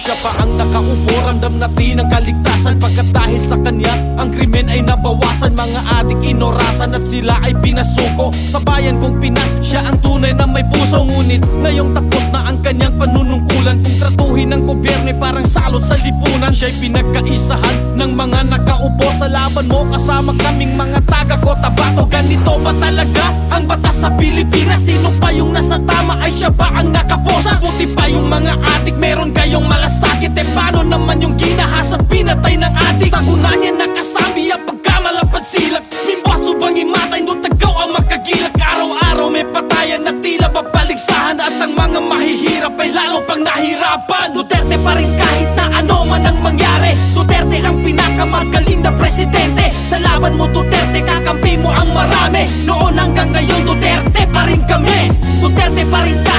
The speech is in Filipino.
siya pa ang nakaupo, ramdam natin ang kaligtasan. Pagkat dahil sa kanya, ang krimen ay nabawasan. Mga adik inorasan at sila ay pinasuko. Sa bayan kong Pinas, siya ang tunay na may puso. Ngunit ngayong tapos na ang kanyang panunungkulan, kung tratuhin ng gobyerno ay parang salot sa lipunan. Siya'y pinagkaisahan ng mga nakaupo. Sa laban mo kasama kaming mga taga Cotabato. Ganito ba talaga ang batas sa Pilipinas? Sino pa yung nasa tama, ay siya ba ang nakaposas? Puti pa yung mga adik, meron kayong malasakit. Eh paano naman yung ginahas at pinatay ng adik? Sa guna niya nakasabi ang pagkamalapad silak. Mimbaso bang imatay, no tagaw ang makagilak. Araw-araw may patayan na tila babaligsahan. At ang mga mahihirap ay lalo pang nahirapan. Duterte pa rin kahit na ano man ang mangyari. Duterte ang pinakamagaling na presidente. Sa laban mo Duterte, kakampi mo ang marami. Noon hanggang ngayon Duterte pa rin kami. Duterte pa rin kami.